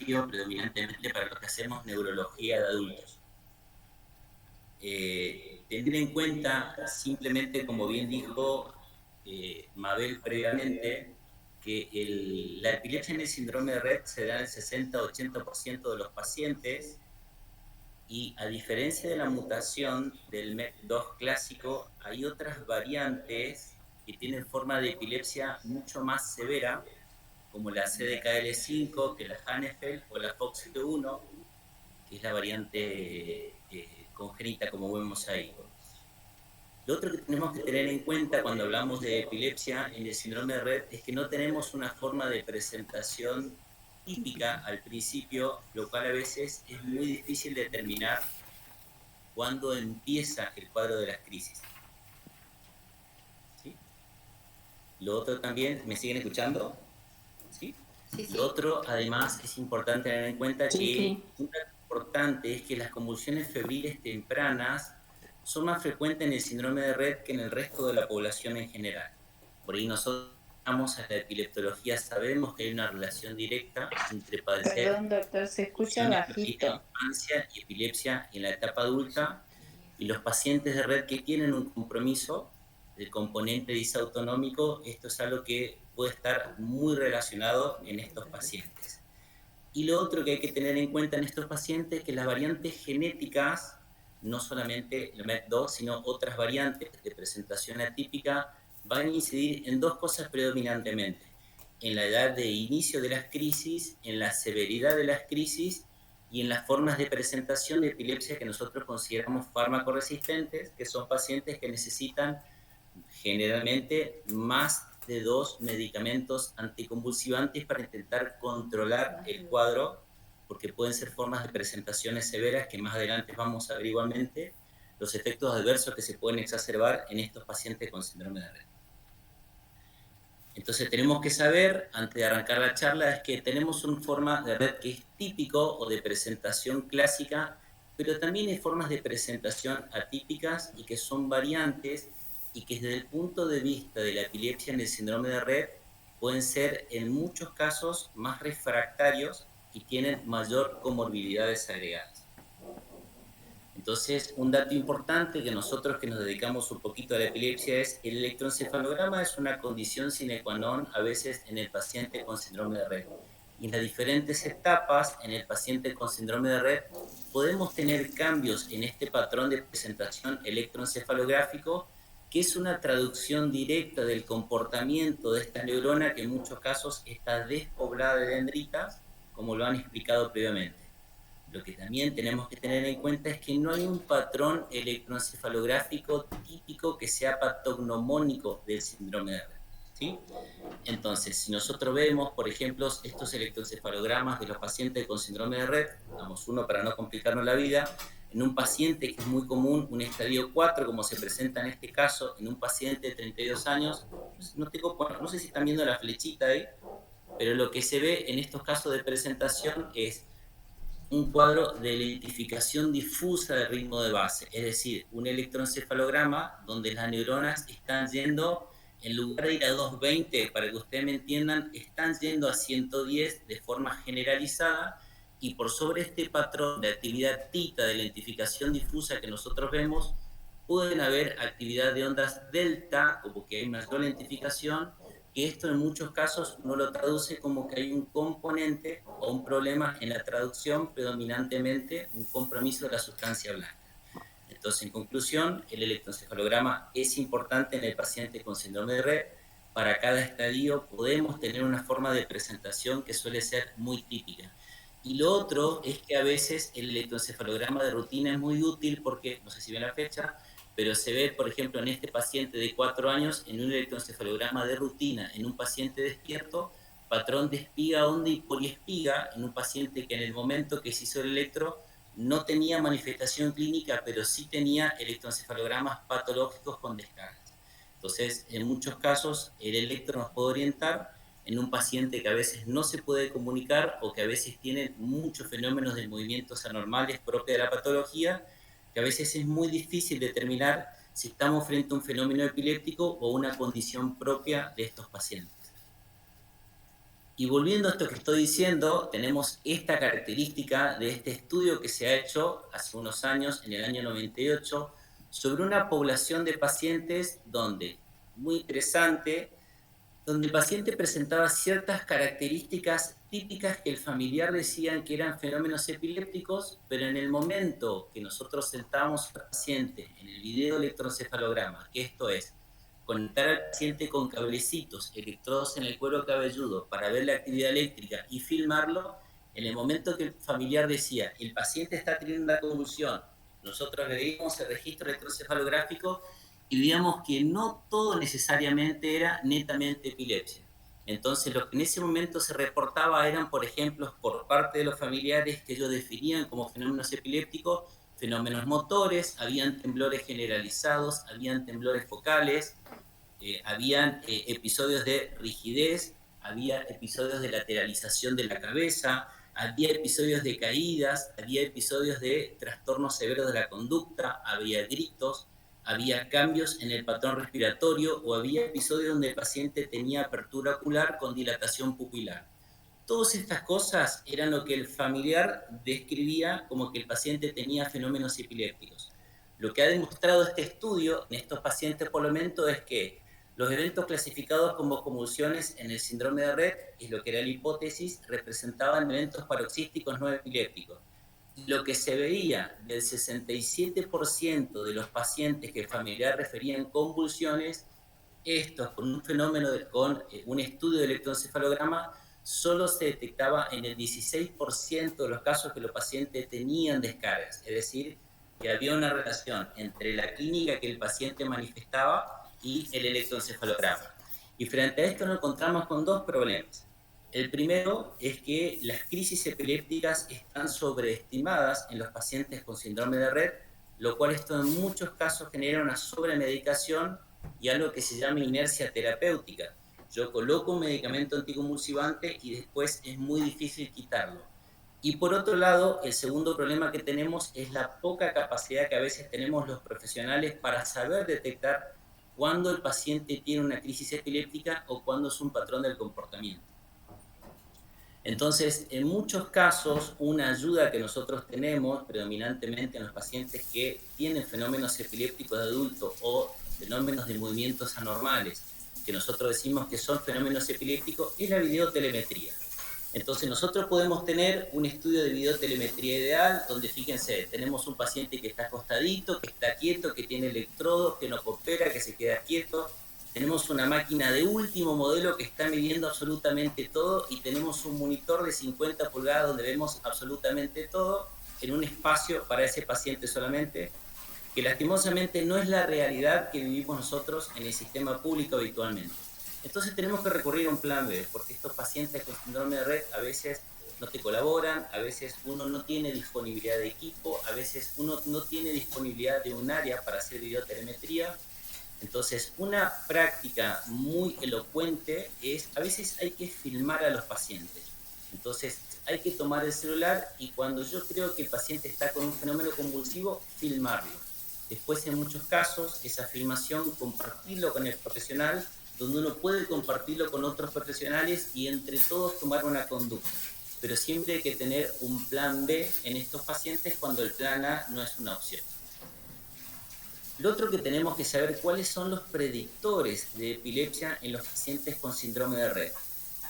desafío predominantemente para los que hacemos neurología de adultos. Tener en cuenta, simplemente como bien dijo Mabel previamente, que la epilepsia en el síndrome de Rett se da en el 60-80% de los pacientes, y a diferencia de la mutación del MEC2 clásico, hay otras variantes que tienen forma de epilepsia mucho más severa, como la CDKL5, que la Hanefeld, o la FOXP1, que es la variante congénita, como vemos ahí. Lo otro que tenemos que tener en cuenta cuando hablamos de epilepsia en el síndrome de Rett es que no tenemos una forma de presentación típica al principio, lo cual a veces es muy difícil determinar cuándo empieza el cuadro de las crisis. ¿Sí? Lo otro también, ¿me siguen escuchando? ¿Sí? Sí, sí. Lo otro, además, es importante tener en cuenta Sí, que sí. un dato importante es que las convulsiones febriles tempranas son más frecuentes en el síndrome de Rett que en el resto de la población en general. Por ahí nosotros vamos a la epileptología, sabemos que hay una relación directa entre padecer Perdón, doctor, se escucha convulsiones febriles en la bajito. infancia y epilepsia en la etapa adulta, y los pacientes de Rett que tienen un compromiso del componente disautonómico, esto es algo que puede estar muy relacionado en estos pacientes. Y lo otro que hay que tener en cuenta en estos pacientes es que las variantes genéticas, no solamente el MET2, sino otras variantes de presentación atípica, van a incidir en dos cosas predominantemente: en la edad de inicio de las crisis, en la severidad de las crisis y en las formas de presentación de epilepsia que nosotros consideramos fármaco-resistentes, que son pacientes que necesitan generalmente más de 2 medicamentos anticonvulsivantes para intentar controlar el cuadro, porque pueden ser formas de presentaciones severas que más adelante vamos a ver igualmente los efectos adversos que se pueden exacerbar en estos pacientes con síndrome de Rett. Entonces tenemos que saber, antes de arrancar la charla, es que tenemos una forma de Rett que es típico o de presentación clásica, pero también hay formas de presentación atípicas y que son variantes, y que desde el punto de vista de la epilepsia en el síndrome de Rett pueden ser en muchos casos más refractarios y tienen mayor comorbilidades agregadas. Entonces, un dato importante que nosotros que nos dedicamos un poquito a la epilepsia es el electroencefalograma. Es una condición sine qua non a veces en el paciente con síndrome de Rett. Y en las diferentes etapas en el paciente con síndrome de Rett podemos tener cambios en este patrón de presentación electroencefalográfico, que es una traducción directa del comportamiento de esta neurona, que en muchos casos está despoblada de dendritas, como lo han explicado previamente. Lo que también tenemos que tener en cuenta es que no hay un patrón electroencefalográfico típico que sea patognomónico del síndrome de Rett, ¿sí? Entonces, si nosotros vemos, por ejemplo, estos electroencefalogramas de los pacientes con síndrome de Rett, damos uno para no complicarnos la vida, en un paciente que es muy común, un estadio 4, como se presenta en este caso, en un paciente de 32 años, no sé si están viendo la flechita ahí, pero lo que se ve en estos casos de presentación es un cuadro de identificación difusa del ritmo de base, es decir, un electroencefalograma donde las neuronas están yendo, en lugar de ir a 220, para que ustedes me entiendan, están yendo a 110 de forma generalizada, y por sobre este patrón de actividad tita de identificación difusa que nosotros vemos, pueden haber actividad de ondas delta, como que hay mayor identificación, que esto en muchos casos no lo traduce como que hay un componente o un problema en la traducción, predominantemente un compromiso de la sustancia blanca. Entonces, en conclusión, el electroencefalograma es importante en el paciente con síndrome de Rett. Para cada estadio podemos tener una forma de presentación que suele ser muy típica. Y lo otro es que a veces el electroencefalograma de rutina es muy útil porque, no sé si ven la fecha, pero se ve, por ejemplo, en este paciente de 4 años, en un electroencefalograma de rutina, en un paciente despierto, patrón de espiga, onda y poliespiga, en un paciente que en el momento que se hizo el electro no tenía manifestación clínica, pero sí tenía electroencefalogramas patológicos con descargas. Entonces, en muchos casos, el electro nos puede orientar en un paciente que a veces no se puede comunicar o que a veces tiene muchos fenómenos de movimientos anormales propios de la patología, que a veces es muy difícil determinar si estamos frente a un fenómeno epiléptico o una condición propia de estos pacientes. Y volviendo a esto que estoy diciendo, tenemos esta característica de este estudio que se ha hecho hace unos años, en el año 98, sobre una población de pacientes donde, muy interesante, donde el paciente presentaba ciertas características típicas que el familiar decían que eran fenómenos epilépticos, pero en el momento que nosotros sentábamos al paciente en el video electroencefalograma, que esto es, conectar al paciente con cablecitos, electrodos en el cuero cabelludo para ver la actividad eléctrica y filmarlo, en el momento que el familiar decía, el paciente está teniendo una convulsión, nosotros le dimos el registro electroencefalográfico y veíamos que no todo necesariamente era netamente epilepsia. Entonces, lo que en ese momento se reportaba eran, por ejemplo, por parte de los familiares que ellos definían como fenómenos epilépticos, fenómenos motores, habían temblores generalizados, habían temblores focales, habían episodios de rigidez, había episodios de lateralización de la cabeza, había episodios de caídas, había episodios de trastornos severos de la conducta, había gritos, había cambios en el patrón respiratorio o había episodios donde el paciente tenía apertura ocular con dilatación pupilar. Todas estas cosas eran lo que el familiar describía como que el paciente tenía fenómenos epilépticos. Lo que ha demostrado este estudio en estos pacientes por lo menos es que los eventos clasificados como convulsiones en el síndrome de Rett, es lo que era la hipótesis, representaban eventos paroxísticos no epilépticos. Lo que se veía del 67% de los pacientes que el familiar refería en convulsiones, estos con un fenómeno, con un estudio de electroencefalograma, solo se detectaba en el 16% de los casos que los pacientes tenían descargas, es decir, que había una relación entre la clínica que el paciente manifestaba y el electroencefalograma. Y frente a esto nos encontramos con dos problemas. El primero es que las crisis epilépticas están sobreestimadas en los pacientes con síndrome de Rett, lo cual esto en muchos casos genera una sobremedicación y algo que se llama inercia terapéutica. Yo coloco un medicamento anticonvulsivante y después es muy difícil quitarlo. Y por otro lado, el segundo problema que tenemos es la poca capacidad que a veces tenemos los profesionales para saber detectar cuándo el paciente tiene una crisis epiléptica o cuándo es un patrón del comportamiento. Entonces, en muchos casos, una ayuda que nosotros tenemos predominantemente en los pacientes que tienen fenómenos epilépticos de adulto o fenómenos de movimientos anormales, que nosotros decimos que son fenómenos epilépticos, es la videotelemetría. Entonces nosotros podemos tener un estudio de videotelemetría ideal, donde fíjense, tenemos un paciente que está acostadito, que está quieto, que tiene electrodos, que no coopera, que se queda quieto. Tenemos una máquina de último modelo que está midiendo absolutamente todo y tenemos un monitor de 50 pulgadas donde vemos absolutamente todo en un espacio para ese paciente solamente, que lastimosamente no es la realidad que vivimos nosotros en el sistema público habitualmente. Entonces tenemos que recurrir a un plan B, porque estos pacientes con síndrome de Rett a veces no te colaboran, a veces uno no tiene disponibilidad de equipo, a veces uno no tiene disponibilidad de un área para hacer videotelemetría. Entonces, una práctica muy elocuente es, a veces hay que filmar a los pacientes. Entonces, hay que tomar el celular y cuando yo creo que el paciente está con un fenómeno convulsivo, filmarlo. Después, en muchos casos, esa filmación, compartirlo con el profesional, donde uno puede compartirlo con otros profesionales y entre todos tomar una conducta. Pero siempre hay que tener un plan B en estos pacientes cuando el plan A no es una opción. Lo otro que tenemos que saber cuáles son los predictores de epilepsia en los pacientes con síndrome de Rett.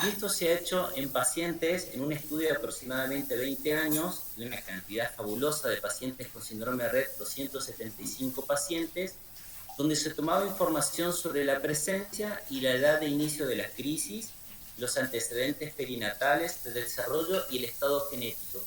Y esto se ha hecho en pacientes, en un estudio de aproximadamente 20 años, de una cantidad fabulosa de pacientes con síndrome de Rett, 275 pacientes, donde se tomaba información sobre la presencia y la edad de inicio de las crisis, los antecedentes perinatales de desarrollo y el estado genético.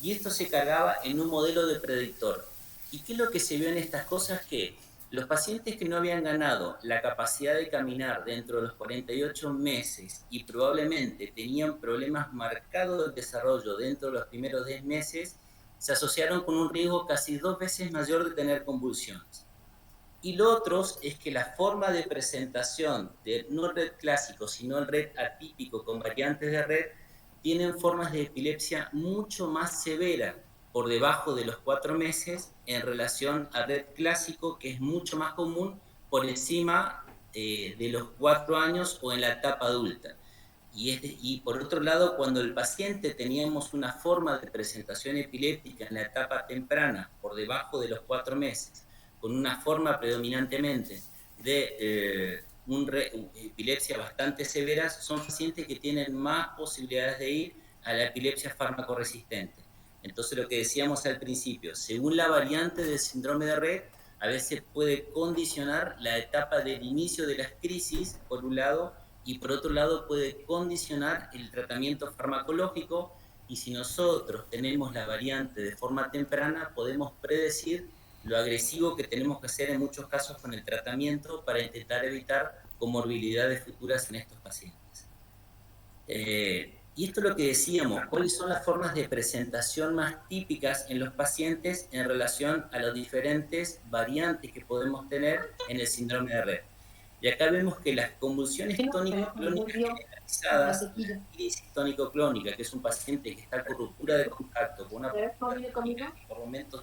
Y esto se cargaba en un modelo de predictor. ¿Y qué es lo que se vio en estas cosas? Que los pacientes que no habían ganado la capacidad de caminar dentro de los 48 meses y probablemente tenían problemas marcados del desarrollo dentro de los primeros 10 meses, se asociaron con un riesgo casi 2 veces mayor de tener convulsiones. Y lo otro es que la forma de presentación del no Rett clásico, sino el Rett atípico con variantes de Rett, tienen formas de epilepsia mucho más severa por debajo de los 4 meses en relación a Rett clásico, que es mucho más común por encima de los 4 años o en la etapa adulta. Y por otro lado, cuando el paciente teníamos una forma de presentación epiléptica en la etapa temprana, por debajo de los 4 meses, con una forma predominantemente de epilepsia bastante severa, son pacientes que tienen más posibilidades de ir a la epilepsia fármaco-resistente. Entonces, lo que decíamos al principio, según la variante del síndrome de Rett, a veces puede condicionar la etapa del inicio de las crisis, por un lado, y por otro lado puede condicionar el tratamiento farmacológico, y si nosotros tenemos la variante de forma temprana, podemos predecir lo agresivo que tenemos que hacer en muchos casos con el tratamiento para intentar evitar comorbilidades futuras en estos pacientes. Y esto es lo que decíamos, ¿cuáles son las formas de presentación más típicas en los pacientes en relación a las diferentes variantes que podemos tener en el síndrome de Rett? Y acá vemos que las convulsiones tónico-clónicas generalizadas, la crisis tónico-clónica, que es un paciente que está con ruptura de contacto con una clínica que por momentos...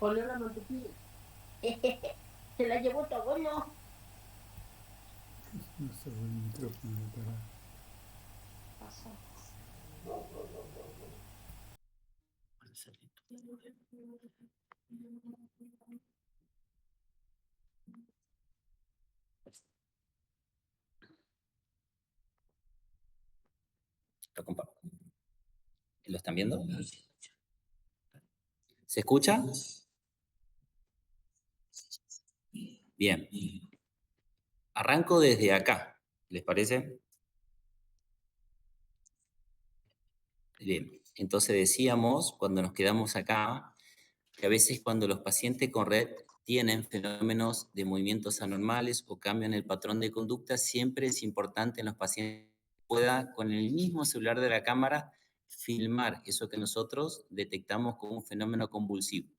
Se la llevó tu abuelo. No sé, el micrófono para... Lo comparto. ¿Lo están viendo? ¿Se escucha? Bien. Arranco desde acá, ¿les parece? Bien. Entonces decíamos, cuando nos quedamos acá, que a veces cuando los pacientes con Rett tienen fenómenos de movimientos anormales o cambian el patrón de conducta, siempre es importante en los pacientes que pueda con el mismo celular de la cámara filmar eso que nosotros detectamos como un fenómeno convulsivo.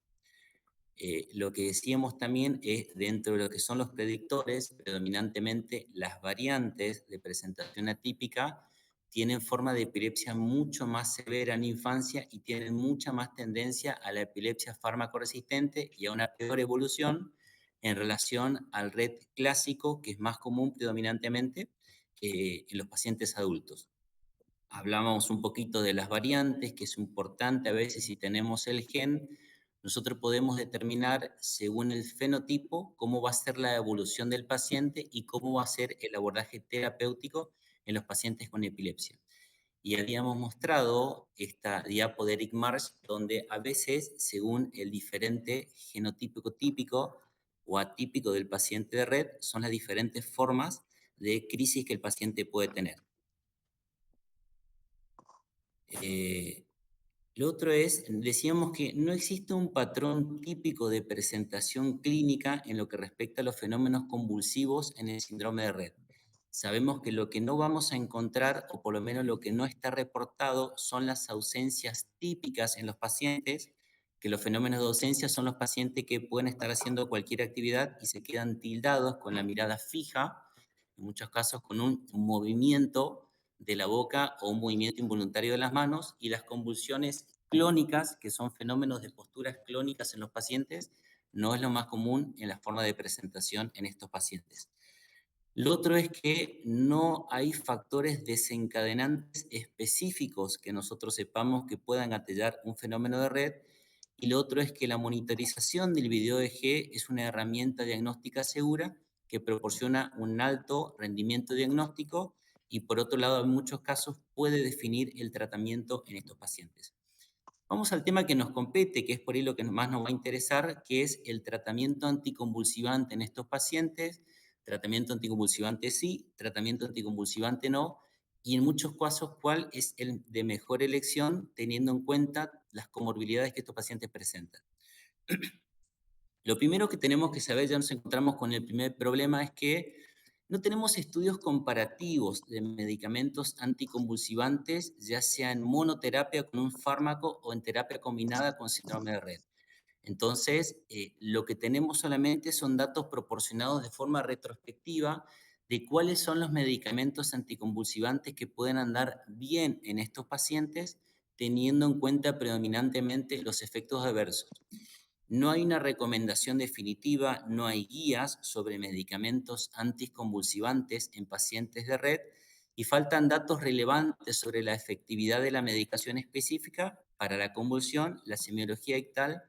Lo que decíamos también es, dentro de lo que son los predictores, predominantemente las variantes de presentación atípica tienen forma de epilepsia mucho más severa en infancia y tienen mucha más tendencia a la epilepsia fármaco-resistente y a una peor evolución en relación al Rett clásico, que es más común predominantemente en los pacientes adultos. Hablábamos un poquito de las variantes, que es importante a veces si tenemos el gen, nosotros podemos determinar según el fenotipo cómo va a ser la evolución del paciente y cómo va a ser el abordaje terapéutico en los pacientes con epilepsia. Y habíamos mostrado esta diapo de Eric Marsh, donde a veces, según el diferente genotípico típico o atípico del paciente de Rett, son las diferentes formas de crisis que el paciente puede tener. Lo otro es, decíamos que no existe un patrón típico de presentación clínica en lo que respecta a los fenómenos convulsivos en el síndrome de Rett. Sabemos que lo que no vamos a encontrar, o por lo menos lo que no está reportado, son las ausencias típicas en los pacientes, que los fenómenos de ausencia son los pacientes que pueden estar haciendo cualquier actividad y se quedan tildados con la mirada fija, en muchos casos con un movimiento de la boca o un movimiento involuntario de las manos, y las convulsiones clónicas, que son fenómenos de posturas clónicas en los pacientes, no es lo más común en la forma de presentación en estos pacientes. Lo otro es que no hay factores desencadenantes específicos que nosotros sepamos que puedan gatillar un fenómeno de Rett. Y lo otro es que la monitorización del video EEG es una herramienta diagnóstica segura que proporciona un alto rendimiento diagnóstico y, por otro lado, en muchos casos puede definir el tratamiento en estos pacientes. Vamos al tema que nos compete, que es por ahí lo que más nos va a interesar, que es el tratamiento anticonvulsivante en estos pacientes. Tratamiento anticonvulsivante sí, tratamiento anticonvulsivante no, y en muchos casos cuál es el de mejor elección teniendo en cuenta las comorbilidades que estos pacientes presentan. Lo primero que tenemos que saber, ya nos encontramos con el primer problema, es que no tenemos estudios comparativos de medicamentos anticonvulsivantes, ya sea en monoterapia con un fármaco o en terapia combinada con síndrome de Rett. Entonces, lo que tenemos solamente son datos proporcionados de forma retrospectiva de cuáles son los medicamentos anticonvulsivantes que pueden andar bien en estos pacientes, teniendo en cuenta predominantemente los efectos adversos. No hay una recomendación definitiva, no hay guías sobre medicamentos anticonvulsivantes en pacientes de Rett, y faltan datos relevantes sobre la efectividad de la medicación específica para la convulsión, la semiología ictal,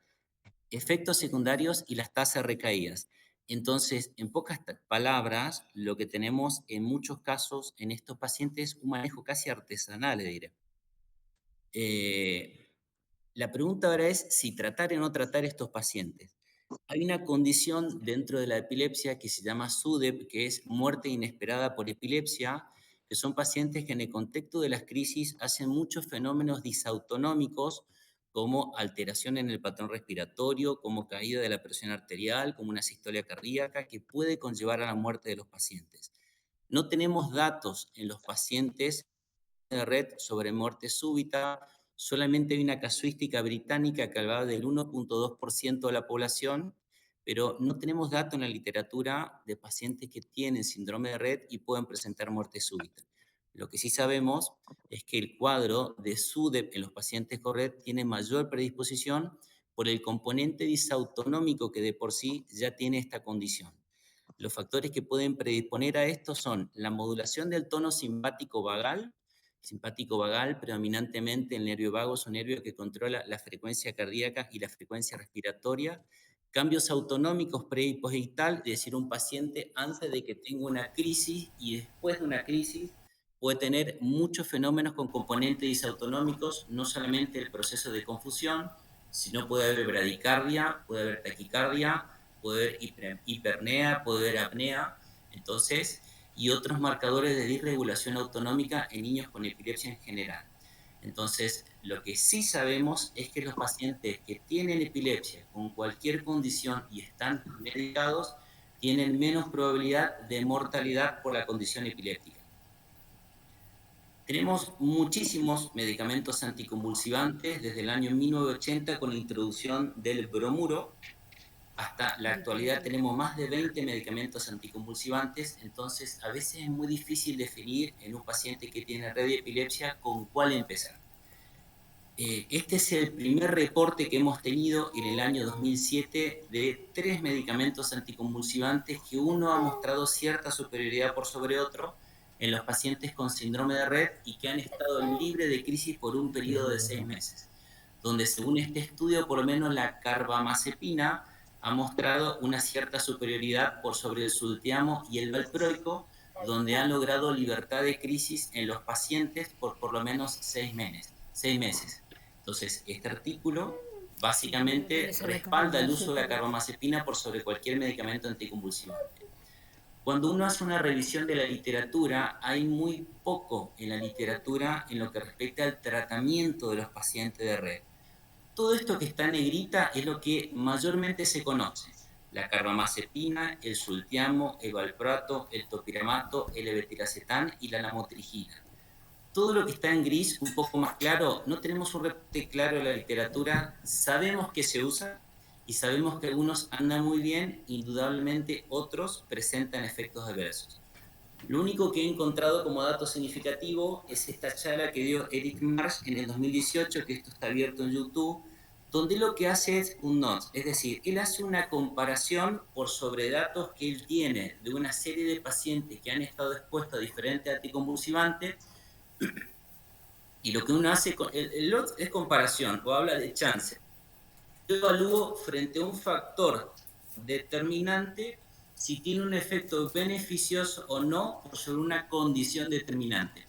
efectos secundarios y las tasas recaídas. Entonces, en pocas palabras, lo que tenemos en muchos casos en estos pacientes es un manejo casi artesanal, diré. La pregunta ahora es si tratar o no tratar estos pacientes. Hay una condición dentro de la epilepsia que se llama SUDEP, que es muerte inesperada por epilepsia, que son pacientes que en el contexto de las crisis hacen muchos fenómenos disautonómicos, como alteración en el patrón respiratorio, como caída de la presión arterial, como una sistolia cardíaca, que puede conllevar a la muerte de los pacientes. No tenemos datos en los pacientes de red sobre muerte súbita, solamente hay una casuística británica que hablaba del 1.2% de la población, pero no tenemos datos en la literatura de pacientes que tienen síndrome de red y pueden presentar muerte súbita. Lo que sí sabemos es que el cuadro de SUDEP en los pacientes con red tiene mayor predisposición por el componente disautonómico que de por sí ya tiene esta condición. Los factores que pueden predisponer a esto son la modulación del tono simpático vagal, predominantemente el nervio vago es un nervio que controla la frecuencia cardíaca y la frecuencia respiratoria. Cambios autonómicos pre y posictal, es decir, un paciente antes de que tenga una crisis y después de una crisis puede tener muchos fenómenos con componentes disautonómicos, no solamente el proceso de confusión, sino puede haber bradicardia, puede haber taquicardia, puede haber hipernea, puede haber apnea. Entonces, y otros marcadores de disregulación autonómica en niños con epilepsia en general. Entonces, lo que sí sabemos es que los pacientes que tienen epilepsia con cualquier condición y están medicados tienen menos probabilidad de mortalidad por la condición epiléptica. Tenemos muchísimos medicamentos anticonvulsivantes desde el año 1980 con la introducción del bromuro. Hasta la actualidad tenemos más de 20 medicamentos anticonvulsivantes, entonces a veces es muy difícil definir en un paciente que tiene red de epilepsia con cuál empezar. Este es el primer reporte que hemos tenido en el año 2007 de 3 medicamentos anticonvulsivantes que uno ha mostrado cierta superioridad por sobre otro en los pacientes con síndrome de red y que han estado libres de crisis por un periodo de 6 meses, donde según este estudio por lo menos la carbamazepina ha mostrado una cierta superioridad por sobre el sultiamo y el valproico, donde han logrado libertad de crisis en los pacientes por lo menos 6 meses. Entonces, este artículo básicamente respalda el uso de la carbamazepina por sobre cualquier medicamento anticonvulsivante. Cuando uno hace una revisión de la literatura, hay muy poco en la literatura en lo que respecta al tratamiento de los pacientes de red. Todo esto que está en negrita es lo que mayormente se conoce. La carbamazepina, el sultiamo, el valproato, el topiramato, el levetiracetam y la lamotrigina. Todo lo que está en gris, un poco más claro, no tenemos un reporte claro de la literatura, sabemos que se usa y sabemos que algunos andan muy bien, indudablemente otros presentan efectos adversos. Lo único que he encontrado como dato significativo es esta charla que dio Eric Marsh en el 2018, que esto está abierto en YouTube, donde lo que hace es un notch, es decir, él hace una comparación por sobre datos que él tiene de una serie de pacientes que han estado expuestos a diferentes anticonvulsivantes, y lo que uno hace, el lot es comparación o habla de chance. Yo evalúo frente a un factor determinante si tiene un efecto beneficioso o no sobre una condición determinante.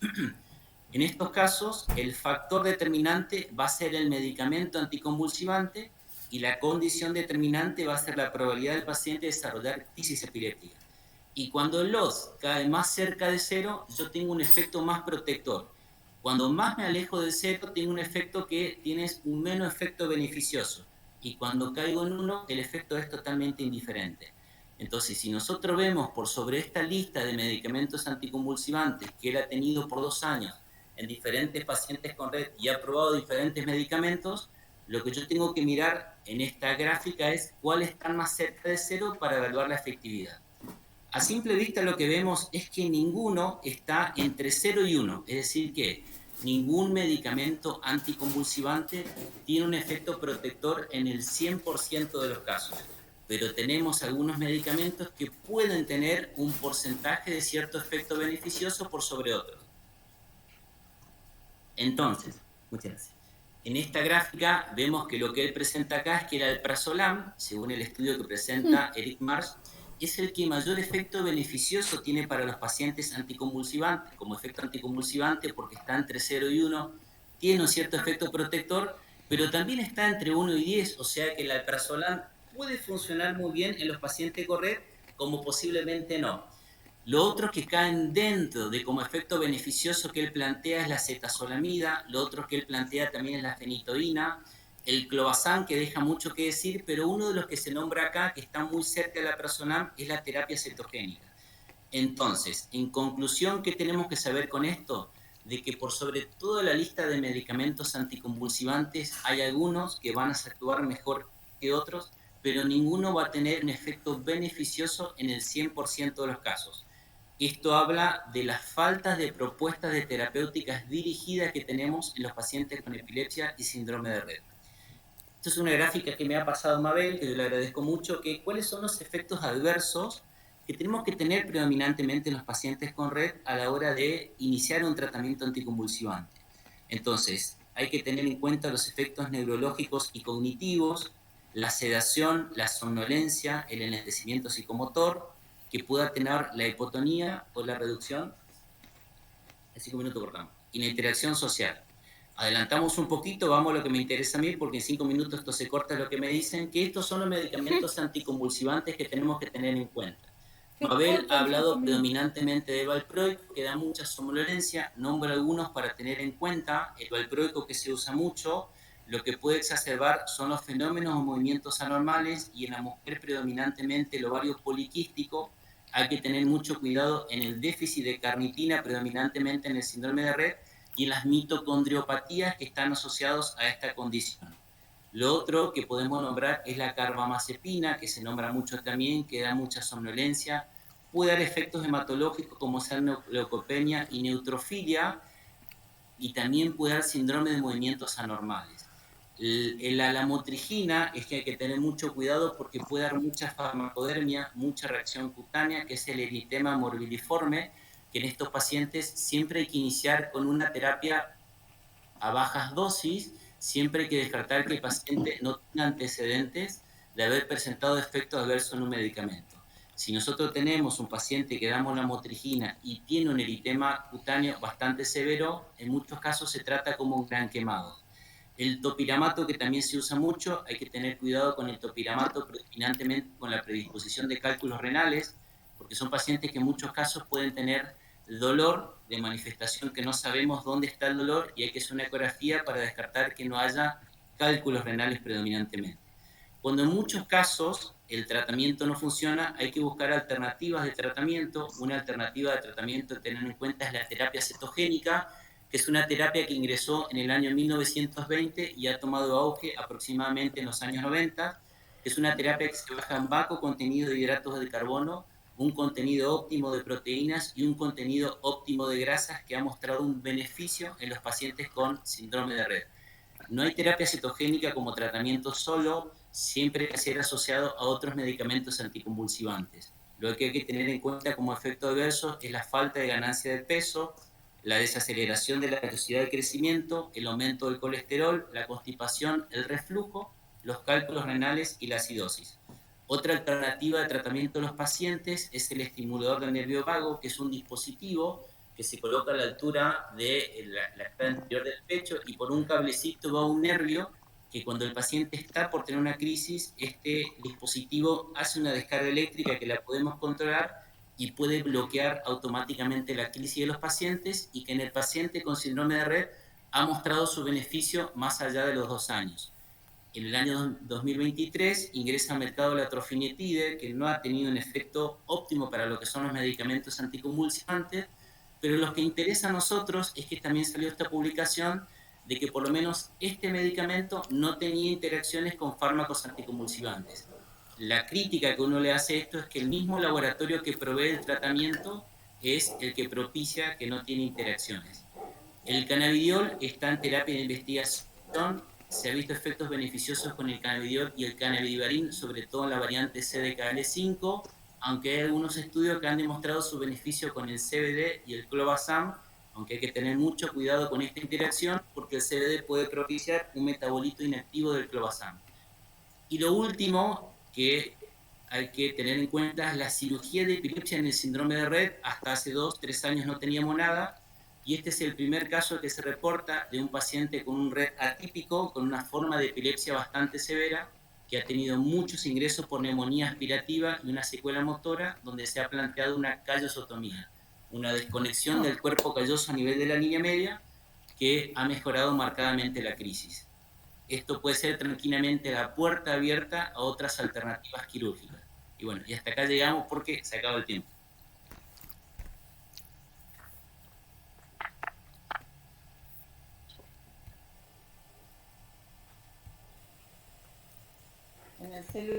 En estos casos, el factor determinante va a ser el medicamento anticonvulsivante y la condición determinante va a ser la probabilidad del paciente de desarrollar crisis epiléptica. Y cuando el loss cae más cerca de cero, yo tengo un efecto más protector. Cuando más me alejo del cero, tengo un efecto que tiene un menos efecto beneficioso. Y cuando caigo en 1, el efecto es totalmente indiferente. Entonces, si nosotros vemos por sobre esta lista de medicamentos anticonvulsivantes que él ha tenido por 2 años en diferentes pacientes con red y ha probado diferentes medicamentos, lo que yo tengo que mirar en esta gráfica es cuáles están más cerca de cero para evaluar la efectividad. A simple vista lo que vemos es que ninguno está entre 0 y 1, es decir que ningún medicamento anticonvulsivante tiene un efecto protector en el 100% de los casos, pero tenemos algunos medicamentos que pueden tener un porcentaje de cierto efecto beneficioso por sobre otros. Entonces, muchas gracias. En esta gráfica vemos que lo que él presenta acá es que el alprazolam, según el estudio que presenta Eric Marsh, es el que mayor efecto beneficioso tiene para los pacientes anticonvulsivantes, como efecto anticonvulsivante porque está entre 0 y 1, tiene un cierto efecto protector, pero también está entre 1 y 10, o sea que el alprazolam puede funcionar muy bien en los pacientes con red, como posiblemente no. Lo otro que caen dentro de como efecto beneficioso que él plantea es la cetazolamida, lo otro que él plantea también es la fenitoína, el clobazam, que deja mucho que decir, pero uno de los que se nombra acá, que está muy cerca de la personal, es la terapia cetogénica. Entonces, en conclusión, ¿qué tenemos que saber con esto? De que por sobre toda la lista de medicamentos anticonvulsivantes hay algunos que van a actuar mejor que otros, pero ninguno va a tener un efecto beneficioso en el 100% de los casos. Esto habla de las faltas de propuestas de terapéuticas dirigidas que tenemos en los pacientes con epilepsia y síndrome de Rett. Esto es una gráfica que me ha pasado Mabel, que yo le agradezco mucho, que cuáles son los efectos adversos que tenemos que tener predominantemente en los pacientes con Rett a la hora de iniciar un tratamiento anticonvulsivante. Entonces, hay que tener en cuenta los efectos neurológicos y cognitivos, la sedación, la somnolencia, el enlentecimiento psicomotor, que pueda tener la hipotonía o la reducción. En 5 minutos cortamos. Y la interacción social. Adelantamos un poquito, vamos a lo que me interesa a mí, porque en 5 minutos esto se corta lo que me dicen, que estos son los medicamentos anticonvulsivantes que tenemos que tener en cuenta. Mabel ha hablado predominantemente de valproico, que da mucha somnolencia, nombra algunos para tener en cuenta. El valproico que se usa mucho, lo que puede exacerbar son los fenómenos o movimientos anormales, y en la mujer predominantemente el ovario poliquístico. Hay que tener mucho cuidado en el déficit de carnitina, predominantemente en el síndrome de Rett, y en las mitocondriopatías que están asociados a esta condición. Lo otro que podemos nombrar es la carbamazepina, que se nombra mucho también, que da mucha somnolencia, puede dar efectos hematológicos como ser leucopenia y neutrofilia, y también puede dar síndrome de movimientos anormales. La lamotrigina es que hay que tener mucho cuidado porque puede dar mucha farmacodermia, mucha reacción cutánea, que es el eritema morbilliforme, que en estos pacientes siempre hay que iniciar con una terapia a bajas dosis, siempre hay que descartar que el paciente no tenga antecedentes de haber presentado efectos adversos en un medicamento. Si nosotros tenemos un paciente que damos la motrigina y tiene un eritema cutáneo bastante severo, en muchos casos se trata como un gran quemado. El topiramato, que también se usa mucho, hay que tener cuidado con el topiramato, predominantemente con la predisposición de cálculos renales, porque son pacientes que en muchos casos pueden tener dolor de manifestación que no sabemos dónde está el dolor, y hay que hacer una ecografía para descartar que no haya cálculos renales predominantemente. Cuando en muchos casos el tratamiento no funciona, hay que buscar alternativas de tratamiento. Una alternativa de tratamiento a tener en cuenta es la terapia cetogénica, que es una terapia que ingresó en el año 1920 y ha tomado auge aproximadamente en los años 90. Es una terapia que se baja en bajo contenido de hidratos de carbono, un contenido óptimo de proteínas y un contenido óptimo de grasas, que ha mostrado un beneficio en los pacientes con síndrome de Rett. No hay terapia cetogénica como tratamiento solo, siempre hay que ser asociado a otros medicamentos anticonvulsivantes. Lo que hay que tener en cuenta como efecto adverso es la falta de ganancia de peso, la desaceleración de la velocidad de crecimiento, el aumento del colesterol, la constipación, el reflujo, los cálculos renales y la acidosis. Otra alternativa de tratamiento de los pacientes es el estimulador del nervio vago, que es un dispositivo que se coloca a la altura de la cara anterior del pecho, y por un cablecito va un nervio que, cuando el paciente está por tener una crisis, este dispositivo hace una descarga eléctrica que la podemos controlar y puede bloquear automáticamente la crisis de los pacientes, y que en el paciente con síndrome de Rett ha mostrado su beneficio más allá de los 2 años. En el año 2023 ingresa al mercado la trofinetide, que no ha tenido un efecto óptimo para lo que son los medicamentos anticonvulsivantes, pero lo que interesa a nosotros es que también salió esta publicación de que por lo menos este medicamento no tenía interacciones con fármacos anticonvulsivantes. La crítica que uno le hace a esto es que el mismo laboratorio que provee el tratamiento es el que propicia que no tiene interacciones. El cannabidiol está en terapia de investigación. Se han visto efectos beneficiosos con el cannabidiol y el cannabidivarin, sobre todo en la variante CDKL5, aunque hay algunos estudios que han demostrado su beneficio con el CBD y el clobazam, aunque hay que tener mucho cuidado con esta interacción porque el CBD puede propiciar un metabolito inactivo del clobazam. Y lo último que hay que tener en cuenta es la cirugía de epilepsia en el síndrome de Rett. Hasta hace 2-3 años no teníamos nada, y este es el primer caso que se reporta de un paciente con un Rett atípico, con una forma de epilepsia bastante severa, que ha tenido muchos ingresos por neumonía aspirativa y una secuela motora, donde se ha planteado una callosotomía, una desconexión del cuerpo calloso a nivel de la línea media, que ha mejorado marcadamente la crisis. Esto puede ser tranquilamente la puerta abierta a otras alternativas quirúrgicas. Y bueno, y hasta acá llegamos porque se acaba el tiempo. En el celular.